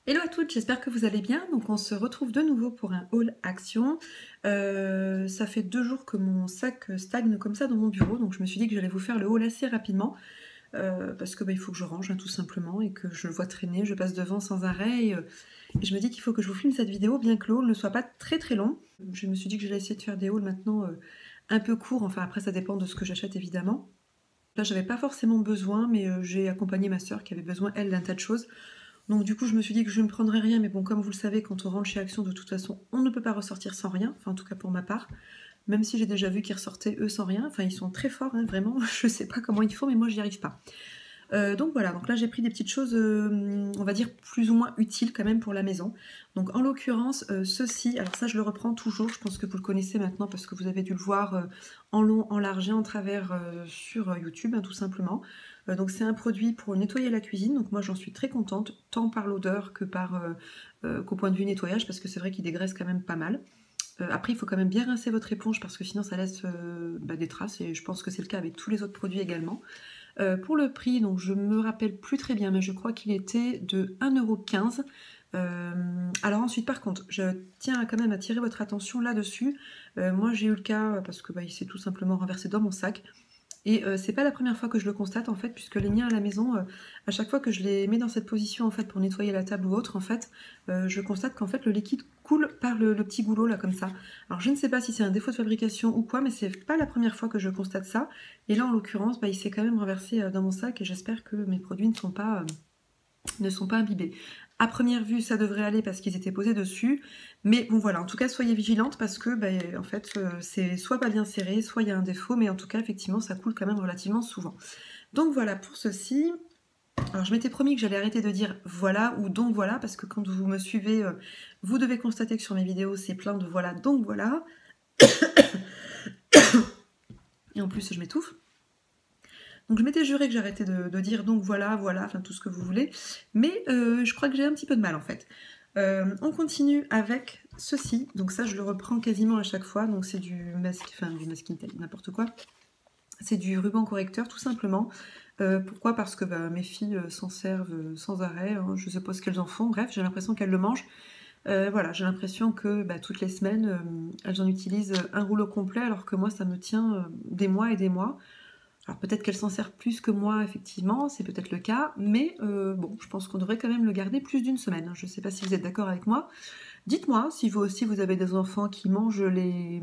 Hello à toutes, j'espère que vous allez bien. Donc on se retrouve de nouveau pour un haul action. Ça fait 2 jours que mon sac stagne comme ça dans mon bureau, donc je me suis dit que j'allais vous faire le haul assez rapidement. Parce que il faut que je range tout simplement et que je le vois traîner, je passe devant sans arrêt et je me dis qu'il faut que je vous filme cette vidéo bien que le haul ne soit pas très très long. Je me suis dit que j'allais essayer de faire des hauls maintenant un peu courts, enfin après ça dépend de ce que j'achète évidemment. Là j'avais pas forcément besoin mais j'ai accompagné ma soeur qui avait besoin elle d'un tas de choses. Donc du coup je me suis dit que je ne prendrais rien, mais bon comme vous le savez quand on rentre chez Action de toute façon on ne peut pas ressortir sans rien, enfin en tout cas pour ma part. Même si j'ai déjà vu qu'ils ressortaient eux sans rien, enfin ils sont très forts hein, vraiment, je sais pas comment ils font mais moi j'y arrive pas. Donc voilà, donc là j'ai pris des petites choses, on va dire plus ou moins utiles quand même pour la maison. Donc en l'occurrence, ceci, alors ça je le reprends toujours, je pense que vous le connaissez maintenant parce que vous avez dû le voir en long, en large et en travers sur YouTube, hein, tout simplement. Donc c'est un produit pour nettoyer la cuisine, donc moi j'en suis très contente, tant par l'odeur que qu'au point de vue nettoyage, parce que c'est vrai qu'il dégraisse quand même pas mal. Après, il faut quand même bien rincer votre éponge parce que sinon ça laisse des traces et je pense que c'est le cas avec tous les autres produits également. Pour le prix, donc je me rappelle plus très bien, mais je crois qu'il était de 1,15 €. Alors ensuite, par contre, je tiens quand même à attirer votre attention là-dessus. Moi, j'ai eu le cas parce que il s'est tout simplement renversé dans mon sac. Et c'est pas la première fois que je le constate en fait, puisque les miens à la maison, à chaque fois que je les mets dans cette position en fait pour nettoyer la table ou autre, en fait, je constate qu'en fait le liquide coule par le petit goulot là comme ça. Alors je ne sais pas si c'est un défaut de fabrication ou quoi, mais c'est pas la première fois que je constate ça. Et là en l'occurrence, il s'est quand même renversé dans mon sac et j'espère que mes produits ne sont pas imbibés. À première vue, ça devrait aller parce qu'ils étaient posés dessus. Mais bon voilà, en tout cas, soyez vigilantes parce que en fait, c'est soit pas bien serré, soit il y a un défaut. Mais en tout cas, effectivement, ça coule quand même relativement souvent. Donc voilà pour ceci. Alors je m'étais promis que j'allais arrêter de dire voilà ou donc voilà, parce que quand vous me suivez, vous devez constater que sur mes vidéos, c'est plein de voilà, donc voilà. Et en plus, je m'étouffe. Donc je m'étais juré que j'arrêtais de dire donc voilà, voilà, enfin tout ce que vous voulez. Mais je crois que j'ai un petit peu de mal en fait. On continue avec ceci. Donc ça, je le reprends quasiment à chaque fois. Donc c'est du masking tape, n'importe quoi. C'est du ruban correcteur tout simplement. Pourquoi? Parce que mes filles s'en servent sans arrêt. Hein. Je suppose qu'elles en font. Bref, j'ai l'impression qu'elles le mangent. Voilà, j'ai l'impression que toutes les semaines, elles en utilisent un rouleau complet, alors que moi, ça me tient des mois et des mois. Alors peut-être qu'elle s'en sert plus que moi, effectivement, c'est peut-être le cas, mais bon, je pense qu'on devrait quand même le garder plus d'une semaine. Je ne sais pas si vous êtes d'accord avec moi. Dites-moi si vous aussi vous avez des enfants qui mangent les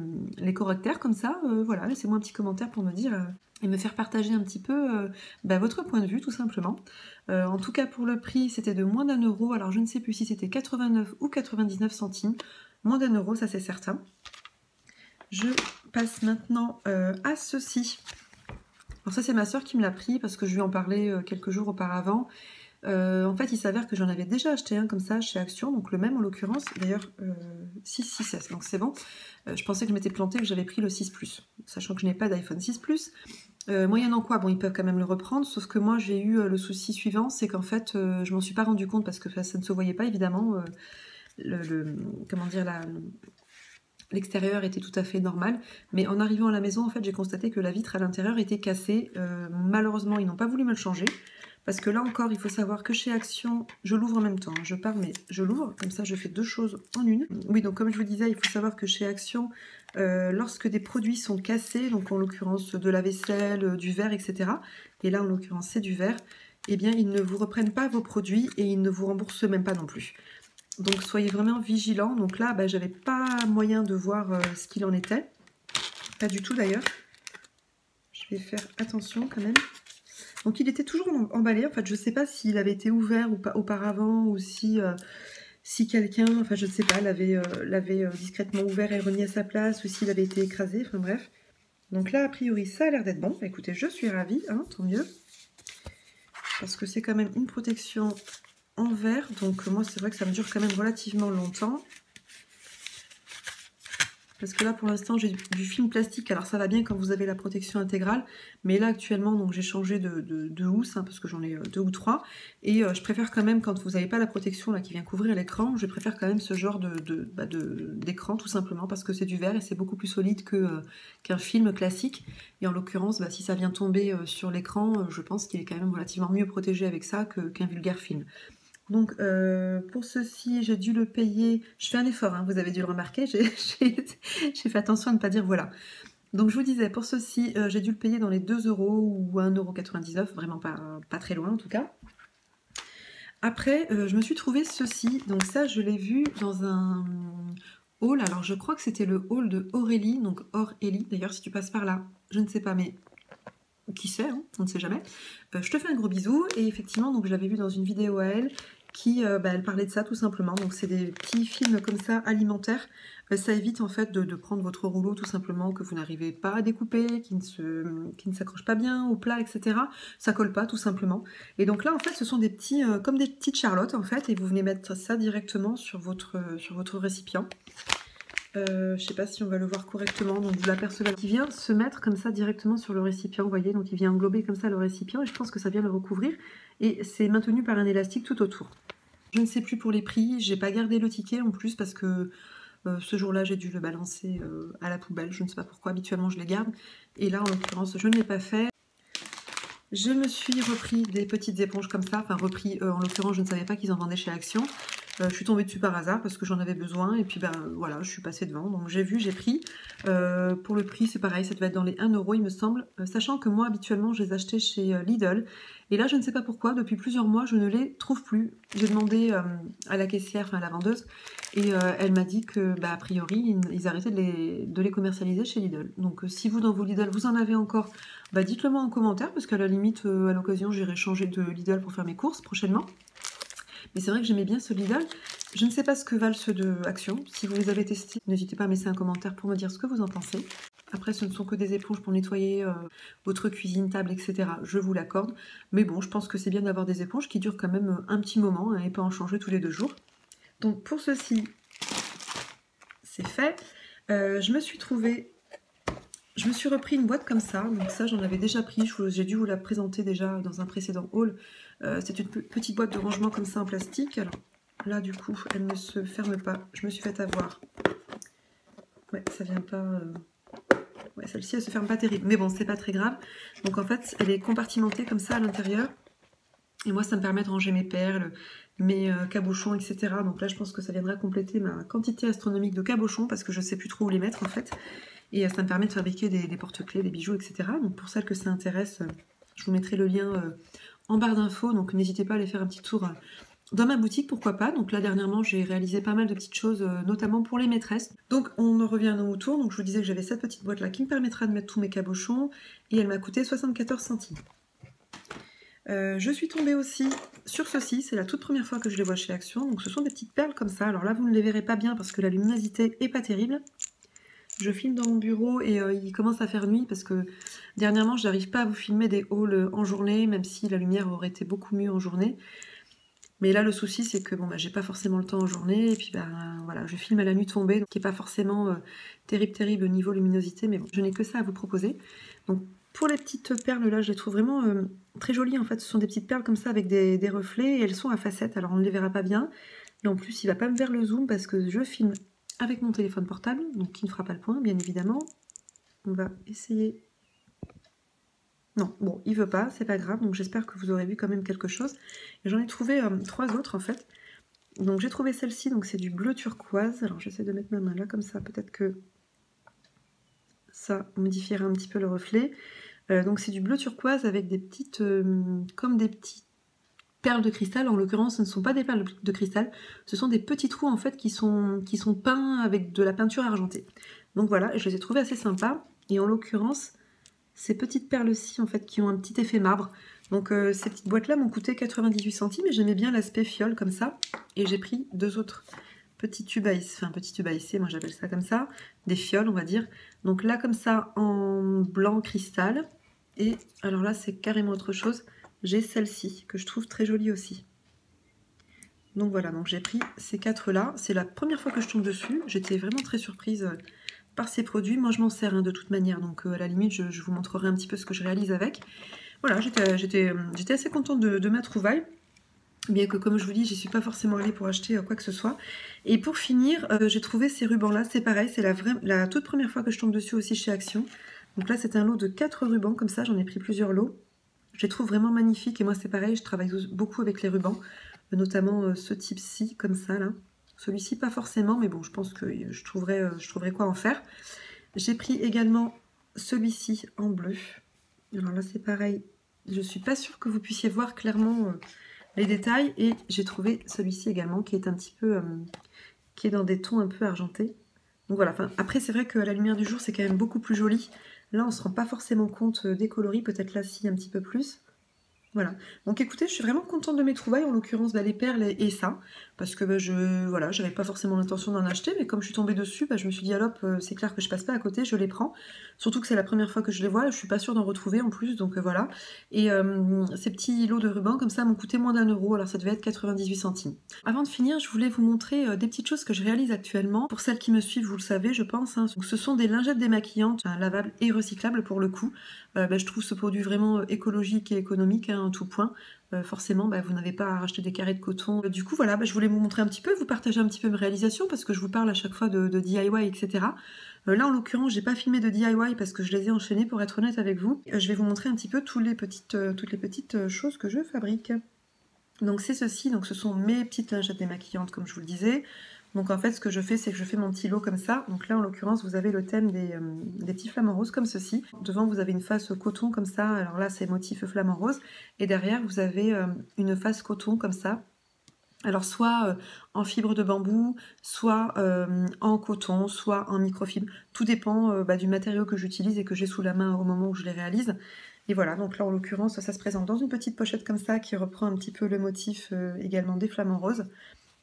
correcteurs comme ça. Voilà, laissez-moi un petit commentaire pour me dire et me faire partager un petit peu votre point de vue, tout simplement. En tout cas, pour le prix, c'était de moins d'1 €. Alors je ne sais plus si c'était 89 ou 99 centimes. Moins d'1 €, ça c'est certain. Je passe maintenant à ceci. Alors ça c'est ma soeur qui me l'a pris parce que je lui en parlais quelques jours auparavant. En fait il s'avère que j'en avais déjà acheté un comme ça chez Action, donc le même en l'occurrence, d'ailleurs 6S, donc c'est bon. Je pensais que je m'étais plantée, que j'avais pris le 6 Plus, sachant que je n'ai pas d'iPhone 6 Plus. Moyennant quoi, bon ils peuvent quand même le reprendre, sauf que moi j'ai eu le souci suivant, c'est qu'en fait je m'en suis pas rendu compte parce que ça ne se voyait pas évidemment, comment dire, l'extérieur était tout à fait normal, mais en arrivant à la maison, en fait, j'ai constaté que la vitre à l'intérieur était cassée. Malheureusement, ils n'ont pas voulu me le changer, parce que là encore, il faut savoir que chez Action, je l'ouvre en même temps. Je parle, mais je l'ouvre, comme ça, je fais deux choses en une. Oui, donc comme je vous disais, il faut savoir que chez Action, lorsque des produits sont cassés, donc en l'occurrence de la vaisselle, du verre, etc., et là, en l'occurrence, c'est du verre, eh bien, ils ne vous reprennent pas vos produits et ils ne vous remboursent même pas non plus. Donc soyez vraiment vigilants. Donc là, j'avais pas moyen de voir ce qu'il en était. Pas du tout d'ailleurs. Je vais faire attention quand même. Donc il était toujours emballé. En fait, je sais pas s'il avait été ouvert ou pas auparavant ou si quelqu'un, enfin je ne sais pas, l'avait discrètement ouvert et remis à sa place ou s'il avait été écrasé. Enfin bref. Donc là, a priori, ça a l'air d'être bon. Écoutez, je suis ravie, hein, tant mieux. Parce que c'est quand même une protection en verre, donc moi c'est vrai que ça me dure quand même relativement longtemps. Parce que là pour l'instant j'ai du film plastique, alors ça va bien quand vous avez la protection intégrale, mais là actuellement donc j'ai changé de housse, hein, parce que j'en ai 2 ou 3, et je préfère quand même quand vous n'avez pas la protection là qui vient couvrir l'écran, je préfère quand même ce genre d'écran tout simplement parce que c'est du verre et c'est beaucoup plus solide qu'un film classique, et en l'occurrence si ça vient tomber sur l'écran, je pense qu'il est quand même relativement mieux protégé avec ça qu'un vulgaire film. Donc pour ceci, j'ai dû le payer, je fais un effort, hein, vous avez dû le remarquer, j'ai fait attention à ne pas dire voilà. Donc je vous disais, pour ceci, j'ai dû le payer dans les 2 € ou 1,99 €, vraiment pas très loin en tout cas. Après, je me suis trouvé ceci, donc ça je l'ai vu dans un haul, alors je crois que c'était le haul de Aurélie, donc Aurélie, d'ailleurs si tu passes par là, je ne sais pas, mais qui sait, hein, on ne sait jamais. Je te fais un gros bisou, et effectivement, donc je l'avais vu dans une vidéo à elle, qui, elle parlait de ça tout simplement, donc c'est des petits films comme ça, alimentaires, ça évite en fait de prendre votre rouleau tout simplement, que vous n'arrivez pas à découper, qui ne s'accroche pas bien au plat, etc. Ça colle pas tout simplement. Et donc là en fait ce sont des petits, comme des petites charlottes en fait, et vous venez mettre ça directement sur votre récipient. Je sais pas si on va le voir correctement, donc vous l'apercevez qui vient se mettre comme ça directement sur le récipient, vous voyez, donc il vient englober comme ça le récipient, et je pense que ça vient le recouvrir, et c'est maintenu par un élastique tout autour. Je ne sais plus pour les prix, j'ai pas gardé le ticket en plus parce que ce jour-là j'ai dû le balancer à la poubelle, je ne sais pas pourquoi, habituellement je les garde, et là en l'occurrence je ne l'ai pas fait. Je me suis repris des petites éponges comme ça, enfin repris, en l'occurrence je ne savais pas qu'ils en vendaient chez Action. Je suis tombée dessus par hasard parce que j'en avais besoin, et puis ben voilà, je suis passée devant, donc j'ai vu, j'ai pris. Pour le prix c'est pareil, ça devait être dans les 1 € il me semble, sachant que moi habituellement je les achetais chez Lidl, et là je ne sais pas pourquoi, depuis plusieurs mois je ne les trouve plus. J'ai demandé à la caissière, enfin à la vendeuse, et elle m'a dit que a priori ils arrêtaient de les commercialiser chez Lidl. Donc si vous dans vos Lidl vous en avez encore, dites-le moi en commentaire, parce qu'à la limite à l'occasion j'irai changer de Lidl pour faire mes courses prochainement. Mais c'est vrai que j'aimais bien ce Lidl. Je ne sais pas ce que valent ceux de Action. Si vous les avez testés, n'hésitez pas à me laisser un commentaire pour me dire ce que vous en pensez. Après, ce ne sont que des éponges pour nettoyer votre cuisine, table, etc. Je vous l'accorde. Mais bon, je pense que c'est bien d'avoir des éponges qui durent quand même un petit moment, hein, et pas en changer tous les 2 jours. Donc pour ceci, c'est fait. Je me suis repris une boîte comme ça, donc ça j'en avais déjà pris, j'ai dû vous la présenter déjà dans un précédent haul. C'est une petite boîte de rangement comme ça en plastique. Alors là du coup elle ne se ferme pas, je me suis fait avoir. Ouais, ça vient pas... Ouais, celle-ci elle se ferme pas terrible, mais bon c'est pas très grave. Donc en fait elle est compartimentée comme ça à l'intérieur. Et moi ça me permet de ranger mes perles, mes cabochons, etc. Donc là je pense que ça viendra compléter ma quantité astronomique de cabochons, parce que je sais plus trop où les mettre en fait. Et ça me permet de fabriquer des porte-clés, des bijoux, etc. Donc pour celles que ça intéresse, je vous mettrai le lien en barre d'infos. Donc n'hésitez pas à aller faire un petit tour dans ma boutique, pourquoi pas. Donc là dernièrement j'ai réalisé pas mal de petites choses, notamment pour les maîtresses. Donc on en revient à nos moutons. Donc je vous disais que j'avais cette petite boîte là qui me permettra de mettre tous mes cabochons. Et elle m'a coûté 74 centimes. Je suis tombée aussi sur ceci, c'est la toute première fois que je les vois chez Action. Donc ce sont des petites perles comme ça. Alors là vous ne les verrez pas bien parce que la luminosité est pas terrible. Je filme dans mon bureau et il commence à faire nuit parce que dernièrement je n'arrive pas à vous filmer des hauls en journée, même si la lumière aurait été beaucoup mieux en journée. Mais là le souci c'est que bon, j'ai pas forcément le temps en journée, et puis voilà, je filme à la nuit tombée, donc qui n'est pas forcément terrible au niveau luminosité, mais bon, je n'ai que ça à vous proposer. Donc pour les petites perles là, je les trouve vraiment très jolies en fait. Ce sont des petites perles comme ça avec des reflets, et elles sont à facettes, alors on ne les verra pas bien. Et en plus il va pas me faire le zoom parce que je filme avec mon téléphone portable, donc qui ne fera pas le point, bien évidemment. On va essayer... Non, bon, il veut pas, c'est pas grave, donc j'espère que vous aurez vu quand même quelque chose. Et j'en ai trouvé 3 autres, en fait. Donc j'ai trouvé celle-ci, donc c'est du bleu turquoise. Alors j'essaie de mettre ma main là, comme ça, peut-être que ça modifiera un petit peu le reflet. Donc c'est du bleu turquoise avec des petites... comme des petites perles de cristal. En l'occurrence ce ne sont pas des perles de cristal, ce sont des petits trous en fait qui sont peints avec de la peinture argentée. Donc voilà, je les ai trouvés assez sympas, et en l'occurrence ces petites perles-ci en fait qui ont un petit effet marbre. Donc ces petites boîtes là m'ont coûté 98 centimes, et j'aimais bien l'aspect fiole comme ça, et j'ai pris 2 autres petits tubes à esser, enfin petits tubes à esser, moi j'appelle ça comme ça, des fioles on va dire. Donc là comme ça en blanc cristal, et alors là c'est carrément autre chose. J'ai celle-ci, que je trouve très jolie aussi. Donc voilà, donc j'ai pris ces 4 là. C'est la première fois que je tombe dessus. J'étais vraiment très surprise par ces produits. Moi je m'en sers de toute manière, donc à la limite je vous montrerai un petit peu ce que je réalise avec. Voilà, j'étais assez contente de ma trouvaille. Bien que comme je vous dis, j'y suis pas forcément allée pour acheter quoi que ce soit. Et pour finir, j'ai trouvé ces rubans là. C'est pareil, c'est la toute première fois que je tombe dessus aussi chez Action. Donc là c'est un lot de 4 rubans comme ça, j'en ai pris plusieurs lots. Je les trouve vraiment magnifiques, et moi c'est pareil, je travaille beaucoup avec les rubans. notamment ce type-ci, comme ça, là. Celui-ci, pas forcément, mais bon, je pense que je trouverai quoi en faire. J'ai pris également celui-ci en bleu. Alors là, c'est pareil. Je suis pas sûre que vous puissiez voir clairement les détails. Et j'ai trouvé celui-ci également, qui est un petit peu... qui est dans des tons un peu argentés. Donc voilà, enfin, après, c'est vrai qu'à la lumière du jour, c'est quand même beaucoup plus joli. Là, on se rend pas forcément compte des coloris. Peut-être là, si, un petit peu plus. Voilà. Donc écoutez, je suis vraiment contente de mes trouvailles, en l'occurrence les perles et ça, parce que bah, voilà, j'avais pas forcément l'intention d'en acheter, mais comme je suis tombée dessus, bah, je me suis dit, ah hop, c'est clair que je passe pas à côté, je les prends. Surtout que c'est la première fois que je les vois, je suis pas sûre d'en retrouver en plus, donc voilà. Et ces petits lots de ruban comme ça m'ont coûté moins d'1 €, alors ça devait être 98 centimes. Avant de finir, je voulais vous montrer des petites choses que je réalise actuellement. Pour celles qui me suivent, vous le savez, je pense. Donc, ce sont des lingettes démaquillantes, lavables et recyclables pour le coup. Bah, je trouve ce produit vraiment écologique et économique en tout point. Forcément, bah, vous n'avez pas à racheter des carrés de coton. Du coup, voilà, bah, je voulais vous montrer un petit peu, vous partager un petit peu mes réalisations, parce que je vous parle à chaque fois de DIY, etc. Là, en l'occurrence, j'ai pas filmé de DIY parce que je les ai enchaînés, pour être honnête avec vous. Je vais vous montrer un petit peu toutes les petites choses que je fabrique. Donc c'est ceci, donc ce sont mes petites lingettes démaquillantes, comme je vous le disais. Donc en fait, ce que je fais, c'est que je fais mon petit lot comme ça. Donc là, en l'occurrence, vous avez le thème des petits flamants roses comme ceci. Devant, vous avez une face coton comme ça. Alors là, c'est motif flamant rose. Et derrière, vous avez une face coton comme ça. Alors soit en fibre de bambou, soit en coton, soit en microfibre. Tout dépend du matériau que j'utilise et que j'ai sous la main au moment où je les réalise. Et voilà, donc là en l'occurrence, ça se présente dans une petite pochette comme ça qui reprend un petit peu le motif également des flamants roses.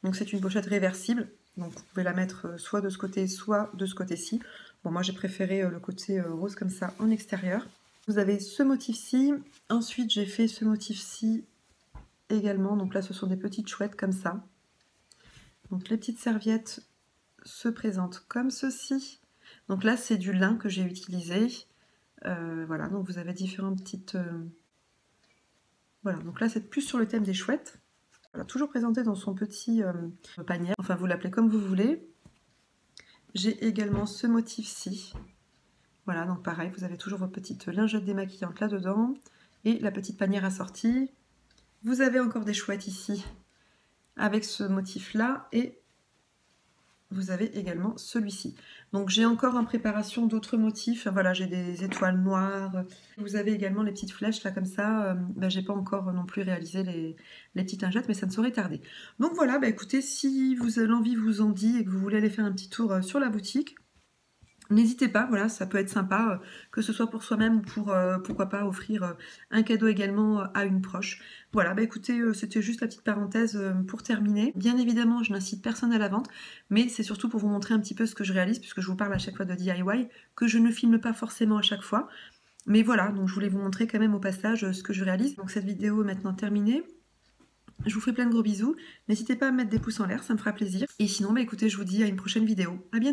Donc c'est une pochette réversible, donc vous pouvez la mettre soit de ce côté, soit de ce côté-ci. Bon, moi j'ai préféré le côté rose comme ça en extérieur. Vous avez ce motif-ci, ensuite j'ai fait ce motif-ci également, donc là ce sont des petites chouettes comme ça. Donc les petites serviettes se présentent comme ceci. Donc là c'est du lin que j'ai utilisé. Voilà, donc vous avez différentes petites... Voilà, donc là c'est plus sur le thème des chouettes. Voilà, toujours présenté dans son petit panier, enfin vous l'appelez comme vous voulez. J'ai également ce motif-ci. Voilà, donc pareil, vous avez toujours vos petites lingettes démaquillantes là-dedans. Et la petite panière assortie. Vous avez encore des chouettes ici, avec ce motif-là. Et vous avez également celui-ci. Donc j'ai encore en préparation d'autres motifs. Voilà, j'ai des étoiles noires. Vous avez également les petites flèches là comme ça. J'ai pas encore non plus réalisé les petites lingettes, mais ça ne saurait tarder. Donc voilà, écoutez, si l'envie vous en dit et que vous voulez aller faire un petit tour sur la boutique, n'hésitez pas, voilà, ça peut être sympa, que ce soit pour soi-même ou pour, pourquoi pas, offrir un cadeau également à une proche. Voilà, écoutez, c'était juste la petite parenthèse pour terminer. Bien évidemment, je n'incite personne à la vente, mais c'est surtout pour vous montrer un petit peu ce que je réalise, puisque je vous parle à chaque fois de DIY, que je ne filme pas forcément à chaque fois. Mais voilà, donc je voulais vous montrer quand même au passage ce que je réalise. Donc cette vidéo est maintenant terminée. Je vous fais plein de gros bisous. N'hésitez pas à mettre des pouces en l'air, ça me fera plaisir. Et sinon, écoutez, je vous dis à une prochaine vidéo. À bientôt!